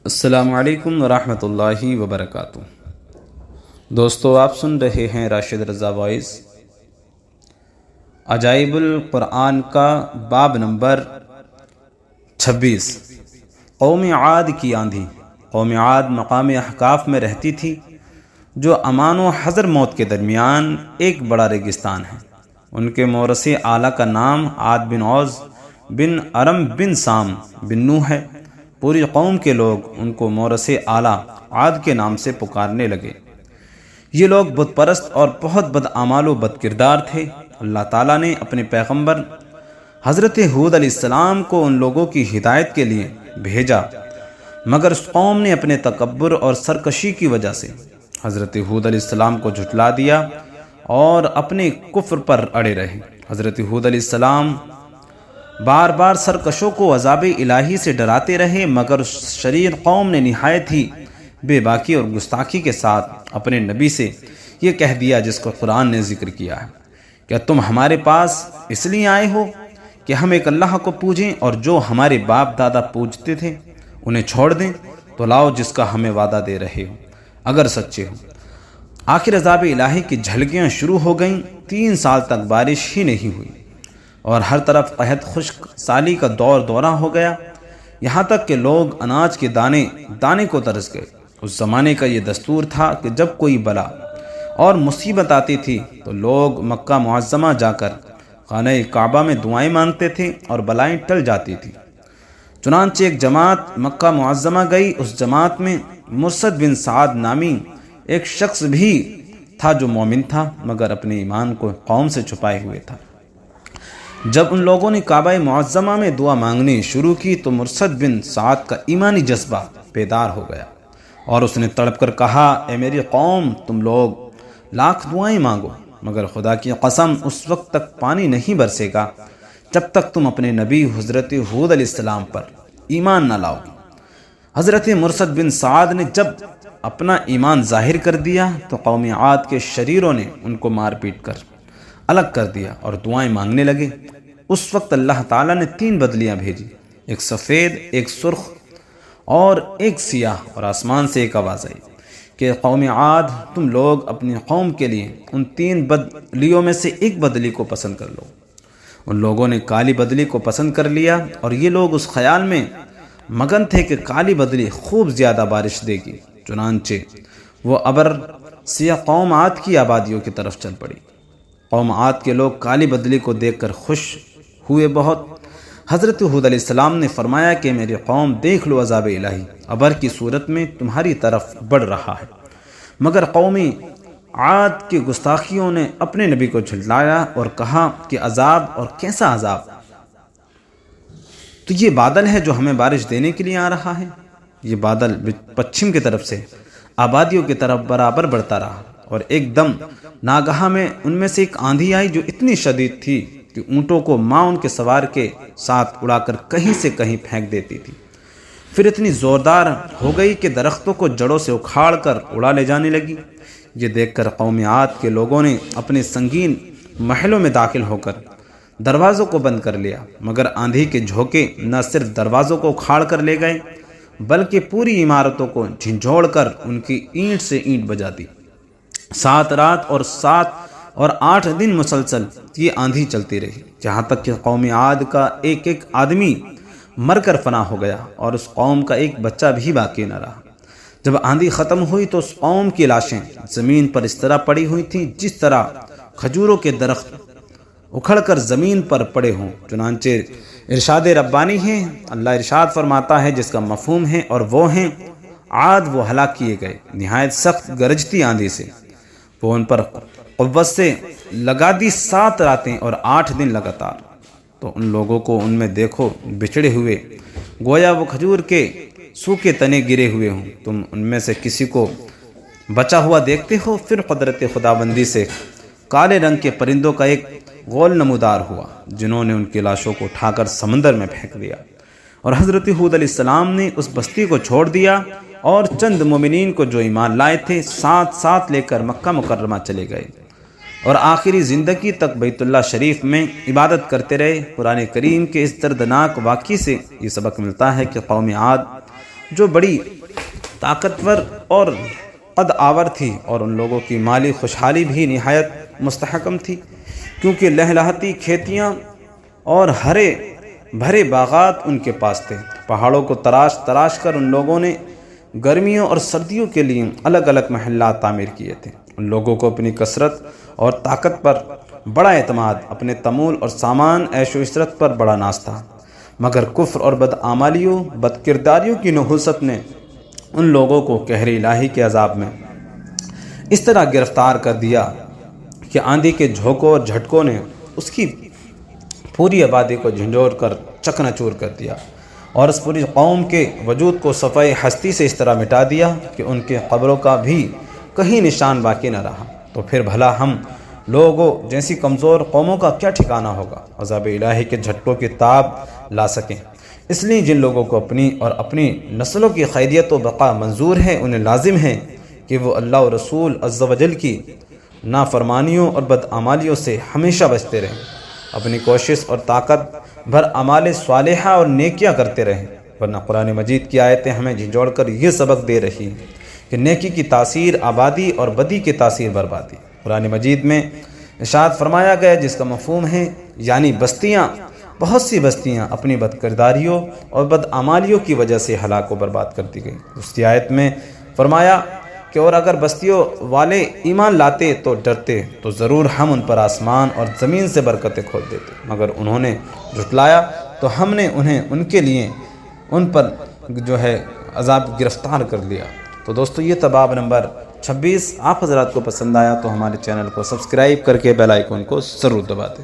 السلام علیکم ورحمۃ اللہ وبرکاتہ۔ دوستو، آپ سن رہے ہیں راشد رضا وائس عجائب القرآن کا باب نمبر 26۔ قوم عاد کی آندھی۔ قوم عاد مقام احقاف میں رہتی تھی، جو امان و حضر موت کے درمیان ایک بڑا ریگستان ہے۔ ان کے مورث اعلیٰ کا نام عاد بن عوز بن ارم بن سام بن نوح ہے۔ پوری قوم کے لوگ ان کو مورث اعلیٰ عاد کے نام سے پکارنے لگے۔ یہ لوگ بت پرست اور بہت بد اعمال و بد کردار تھے۔ اللہ تعالیٰ نے اپنے پیغمبر حضرت ہود علیہ السلام کو ان لوگوں کی ہدایت کے لیے بھیجا، مگر اس قوم نے اپنے تکبر اور سرکشی کی وجہ سے حضرت ہود علیہ السلام کو جھٹلا دیا اور اپنے کفر پر اڑے رہے۔ حضرت ہود علیہ السلام بار بار سرکشوں کو عذاب الہی سے ڈراتے رہے، مگر اس شریر قوم نے نہایت ہی بے باکی اور گستاخی کے ساتھ اپنے نبی سے یہ کہہ دیا، جس کو قرآن نے ذکر کیا ہے، کیا تم ہمارے پاس اس لیے آئے ہو کہ ہم ایک اللہ کو پوجیں اور جو ہمارے باپ دادا پوجتے تھے انہیں چھوڑ دیں؟ تو لاؤ جس کا ہمیں وعدہ دے رہے ہو اگر سچے ہو۔ آخر عذاب الہی کی جھلکیاں شروع ہو گئیں۔ 3 سال تک بارش ہی نہیں ہوئی اور ہر طرف قحط خشک سالی کا دورہ ہو گیا، یہاں تک کہ لوگ اناج کے دانے کو ترس گئے۔ اس زمانے کا یہ دستور تھا کہ جب کوئی بلا اور مصیبت آتی تھی تو لوگ مکہ معظمہ جا کر خانہ کعبہ میں دعائیں مانگتے تھے اور بلائیں ٹل جاتی تھی۔ چنانچہ ایک جماعت مکہ معظمہ گئی۔ اس جماعت میں مرثد بن سعد نامی ایک شخص بھی تھا جو مومن تھا، مگر اپنے ایمان کو قوم سے چھپائے ہوئے تھا۔ جب ان لوگوں نے کعبہ معظمہ میں دعا مانگنی شروع کی تو مرثد بن سعد کا ایمانی جذبہ بیدار ہو گیا اور اس نے تڑپ کر کہا، اے میری قوم، تم لوگ لاکھ دعائیں مانگو، مگر خدا کی قسم اس وقت تک پانی نہیں برسے گا جب تک تم اپنے نبی حضرت ہود علیہ السلام پر ایمان نہ لاؤ۔ حضرت مرثد بن سعد نے جب اپنا ایمان ظاہر کر دیا تو قوم عاد کے شریروں نے ان کو مار پیٹ کر الگ کر دیا اور دعائیں مانگنے لگے۔ اس وقت اللہ تعالیٰ نے 3 بدلیاں بھیجی، ایک سفید، ایک سرخ اور ایک سیاہ، اور آسمان سے ایک آواز آئی کہ قوم عاد، تم لوگ اپنی قوم کے لیے ان 3 بدلیوں میں سے ایک بدلی کو پسند کر لو۔ ان لوگوں نے کالی بدلی کو پسند کر لیا، اور یہ لوگ اس خیال میں مگن تھے کہ کالی بدلی خوب زیادہ بارش دے گی۔ چنانچہ وہ ابر سیاہ قوم عاد کی آبادیوں کی طرف چل پڑی۔ قوم عاد کے لوگ کالی بدلی کو دیکھ کر خوش ہوئے بہت۔ حضرت ہود علیہ السلام نے فرمایا کہ میری قوم، دیکھ لو عذاب الہی ابر کی صورت میں تمہاری طرف بڑھ رہا ہے۔ مگر قوم عاد کی گستاخیوں نے اپنے نبی کو جھٹلایا اور کہا کہ عذاب، اور کیسا عذاب؟ تو یہ بادل ہے جو ہمیں بارش دینے کے لیے آ رہا ہے۔ یہ بادل پچھم کی طرف سے آبادیوں کی طرف برابر بڑھتا رہا، اور ایک دم ناگہاں میں ان میں سے ایک آندھی آئی جو اتنی شدید تھی کہ اونٹوں کو ماں ان کے سوار کے ساتھ اڑا کر کہیں سے کہیں پھینک دیتی تھی۔ پھر اتنی زوردار ہو گئی کہ درختوں کو جڑوں سے اکھاڑ کر اڑا لے جانے لگی۔ یہ دیکھ کر قوم عاد کے لوگوں نے اپنے سنگین محلوں میں داخل ہو کر دروازوں کو بند کر لیا، مگر آندھی کے جھونکے نہ صرف دروازوں کو اکھاڑ کر لے گئے بلکہ پوری عمارتوں کو جھنجھوڑ کر ان کی اینٹ سے اینٹ بجا دی۔ 7 رات اور 8 دن مسلسل یہ آندھی چلتی رہی، جہاں تک کہ قوم عاد کا ایک ایک آدمی مر کر فنا ہو گیا اور اس قوم کا ایک بچہ بھی باقی نہ رہا۔ جب آندھی ختم ہوئی تو اس قوم کی لاشیں زمین پر اس طرح پڑی ہوئی تھیں جس طرح کھجوروں کے درخت اکھڑ کر زمین پر پڑے ہوں۔ چنانچہ ارشاد ربانی ہے، اللہ ارشاد فرماتا ہے جس کا مفہوم ہے، اور وہ ہیں عاد وہ ہلاک کیے گئے نہایت سخت گرجتی آندھی سے۔ وہ ان پر قوت سے لگا دی 7 راتیں اور 8 دن لگاتار۔ تو ان لوگوں کو ان میں دیکھو بچھڑے ہوئے، گویا وہ کھجور کے سوکھے تنے گرے ہوئے ہوں۔ تم ان میں سے کسی کو بچا ہوا دیکھتے ہو؟ پھر قدرت خداوندی سے کالے رنگ کے پرندوں کا ایک غول نمودار ہوا، جنہوں نے ان کی لاشوں کو اٹھا کر سمندر میں پھینک دیا، اور حضرت ہود علیہ السلام نے اس بستی کو چھوڑ دیا اور چند مومنین کو جو ایمان لائے تھے ساتھ لے کر مکہ مکرمہ چلے گئے، اور آخری زندگی تک بیت اللہ شریف میں عبادت کرتے رہے۔ قرآن کریم کے اس دردناک واقعے سے یہ سبق ملتا ہے کہ قوم عاد جو بڑی طاقتور اور قد آور تھی، اور ان لوگوں کی مالی خوشحالی بھی نہایت مستحکم تھی، کیونکہ لہلہاتی کھیتیاں اور ہرے بھرے باغات ان کے پاس تھے۔ پہاڑوں کو تراش تراش کر ان لوگوں نے گرمیوں اور سردیوں کے لیے الگ الگ محلات تعمیر کیے تھے۔ ان لوگوں کو اپنی کثرت اور طاقت پر بڑا اعتماد، اپنے تمول اور سامان عیش و عشرت پر بڑا ناز تھا، مگر کفر اور بدعمالیوں بد کرداریوں کی نحوست نے ان لوگوں کو قہر الہی کے عذاب میں اس طرح گرفتار کر دیا کہ آندھی کے جھونکوں اور جھٹکوں نے اس کی پوری آبادی کو جھنجھوڑ کر چکنا چور کر دیا، اور اس پوری قوم کے وجود کو صفحہ ہستی سے اس طرح مٹا دیا کہ ان کے قبروں کا بھی کہیں نشان باقی نہ رہا۔ تو پھر بھلا ہم لوگوں جیسی کمزور قوموں کا کیا ٹھکانہ ہوگا عذاب الہی کے جھٹکوں کی تاب لا سکیں؟ اس لیے جن لوگوں کو اپنی اور اپنی نسلوں کی خیریت و بقا منظور ہے، انہیں لازم ہے کہ وہ اللہ و رسول عز و جل کی نافرمانیوں اور بدعمالیوں سے ہمیشہ بچتے رہیں، اپنی کوشش اور طاقت بھر اعمال صالحہ اور نیکیاں کرتے رہیں، ورنہ قرآن مجید کی آیتیں ہمیں جھنجھوڑ کر یہ سبق دے رہی ہیں کہ نیکی کی تاثیر آبادی اور بدی کی تاثیر بربادی۔ قرآن مجید میں ارشاد فرمایا گیا جس کا مفہوم ہے یعنی بستیاں، بہت سی بستیاں اپنی بد کرداریوں اور بدعمالیوں کی وجہ سے ہلاک و برباد کر دی گئیں۔ دوسری آیت میں فرمایا کہ اور اگر بستیوں والے ایمان لاتے تو ڈرتے تو ضرور ہم ان پر آسمان اور زمین سے برکتیں کھول دیتے، مگر انہوں نے جھٹلایا تو ہم نے انہیں ان کے لیے ان پر عذاب گرفتار کر لیا۔ تو دوستو یہ تھا باب نمبر 26۔ آپ حضرات کو پسند آیا تو ہمارے چینل کو سبسکرائب کر کے بیل آئیکن کو ضرور دبا دیں۔